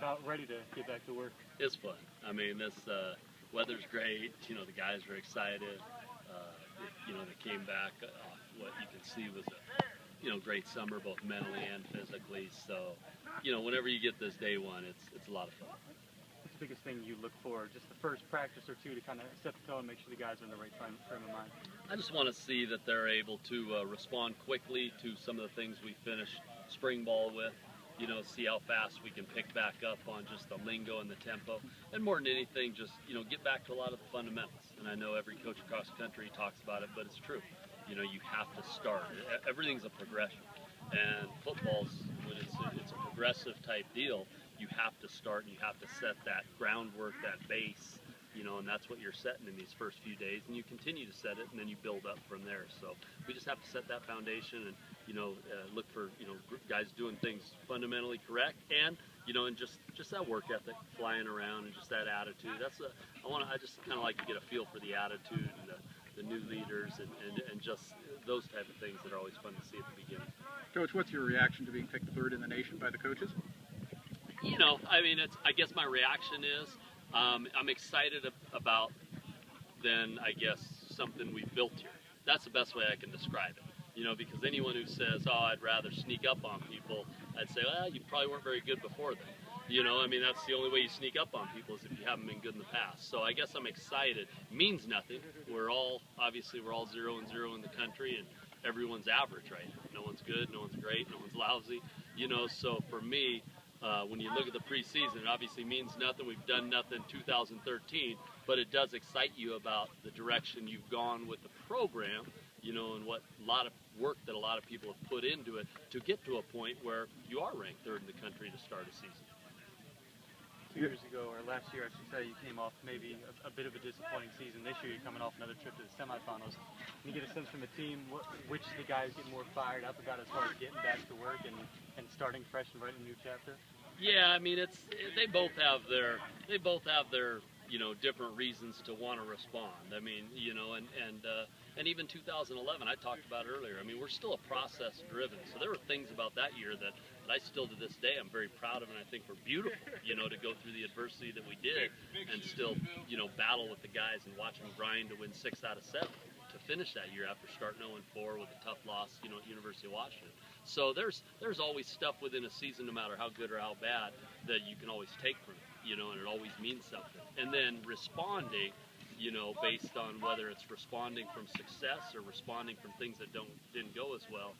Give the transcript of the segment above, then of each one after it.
about ready to get back to work? It's fun. I mean, this weather's great. You know, the guys are excited. You know, they came back off what you can see was a great summer, both mentally and physically. So, you know, whenever you get this day one, it's a lot of fun. What's the biggest thing you look for, just the first practice or two, to kind of set the tone and make sure the guys are in the right frame of mind? I just want to see that they're able to respond quickly to some of the things we finished spring ball with. You know, see how fast we can pick back up on just the lingo and the tempo. And more than anything, just, you know, get back to a lot of the fundamentals. And I know every coach across the country talks about it, but it's true. You know, you have to start. Everything's a progression. And football's, when it's a progressive type deal, you have to start and you have to set that groundwork, that base, you know, and that's what you're setting in these first few days, and you continue to set it, and then you build up from there. So we just have to set that foundation and, you know, look for, you know, guys doing things fundamentally correct, and, you know, and just that work ethic, flying around, and just that attitude. I just kind of like to get a feel for the attitude and the new leaders and just those type of things that are always fun to see at the beginning. Coach, what's your reaction to being picked third in the nation by the coaches? You know, I mean, I guess my reaction is, I'm excited about, then, I guess, something we've built here. That's the best way I can describe it. You know, because anyone who says, oh, I'd rather sneak up on people, I'd say, well, you probably weren't very good before then. You know, I mean, that's the only way you sneak up on people is if you haven't been good in the past. So I guess I'm excited. Means nothing. Obviously, we're all 0-0 in the country, and everyone's average right now. No one's good, no one's great, no one's lousy. You know, so for me, when you look at the preseason, it obviously means nothing. We've done nothing in 2013, but it does excite you about the direction you've gone with the program, you know, and what a lot of work that a lot of people have put into it to get to a point where you are ranked third in the country to start a season. 2 years ago, or last year, I should say, you came off maybe a bit of a disappointing season. This year, you're coming off another trip to the semifinals. Can you get a sense from the team which the guys get more fired up about as far as getting back to work and starting fresh and writing a new chapter? Yeah, I mean, they both have their you know, different reasons to want to respond. I mean, you know, and even 2011, I talked about earlier. I mean, we're still a process driven. So there were things about that year that I still to this day I'm very proud of, and I think were beautiful. You know, to go through the adversity that we did and still, you know, battle with the guys and watch them grind to win 6 out of 7 to finish that year after starting 0-4 with a tough loss, you know, at University of Washington. So there's always stuff within a season, no matter how good or how bad, that you can always take from it, you know, and it always means something. And then responding, you know, based on whether it's responding from success or responding from things that didn't go as well.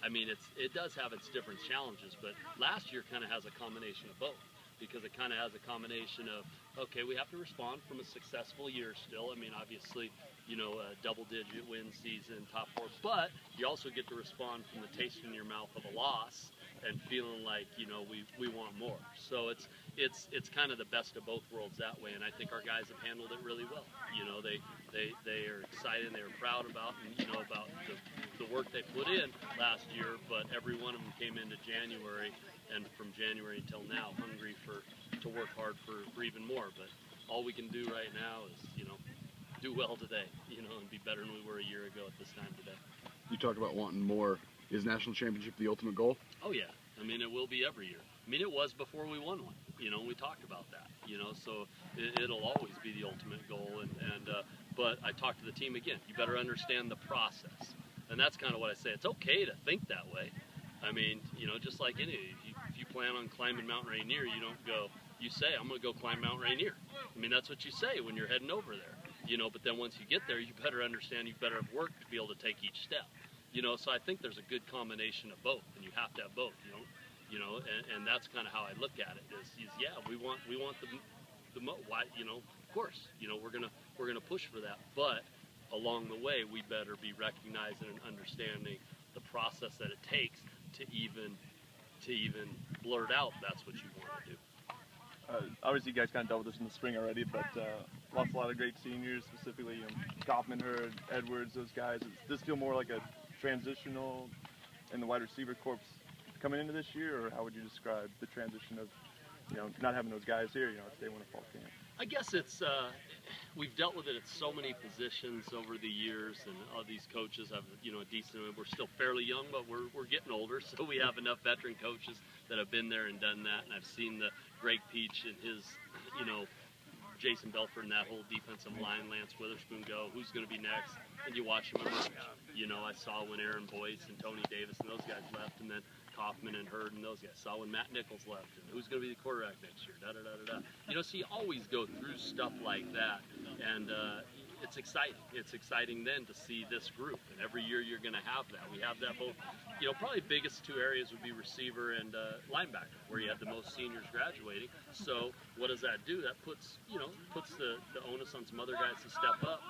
I mean, it does have its different challenges, but last year kind of has a combination of both, because it kind of has a combination of, okay, we have to respond from a successful year still. I mean, obviously, you know, a double-digit win season, top 4, but you also get to respond from the taste in your mouth of a loss and feeling like, you know, we want more. So it's kind of the best of both worlds that way, and I think our guys have handled it really well. You know, they are excited and they are proud about, and, you know, about the work they put in last year, but every one of them came into January, and from January until now, hungry to work hard for even more. But all we can do right now is, you know, do well today, you know, and be better than we were a year ago at this time today. You talked about wanting more. Is national championship the ultimate goal? Oh yeah, I mean, it will be every year. I mean, it was before we won one. You know, we talked about that. You know, so it'll always be the ultimate goal. But I talked to the team again. You better understand the process, and that's kind of what I say. It's okay to think that way. I mean, you know, just like if you plan on climbing Mount Rainier, you don't go. You say, I'm going to go climb Mount Rainier. I mean, that's what you say when you're heading over there. You know, but then once you get there, you better understand, you better have worked to be able to take each step. You know, so I think there's a good combination of both, and you have to have both. You know, and that's kind of how I look at it. Is yeah, we want why, you know, of course, you know, we're gonna push for that, but along the way, we better be recognizing and understanding the process that it takes to even blurt out that's what you want to do. Obviously, you guys kind of dealt with this in the spring already, but lost a lot of great seniors, specifically Kaufman, Hurd, Edwards, those guys. Does this feel more like a transitional in the wide receiver corps coming into this year, or how would you describe the transition of not having those guys here, it's day one of fall camp. I guess it's we've dealt with it at so many positions over the years, and all these coaches have a decent. We're still fairly young, but we're getting older, so we have enough veteran coaches that have been there and done that. And I've seen the Greg Peach and his Jason Belford and that whole defensive line, Lance Witherspoon go. Who's going to be next? And you watch them emerge. I saw when Aaron Boyce and Tony Davis and those guys left, and then Kaufman and Hurd and those guys. Saw when Matt Nichols left, and who's going to be the quarterback next year? Da da da da da. So you always go through stuff like that, and it's exciting. It's exciting then to see this group, and every year you're going to have that. We have that both. Probably biggest two areas would be receiver and linebacker, where you have the most seniors graduating. So what does that do? That puts the onus on some other guys to step up.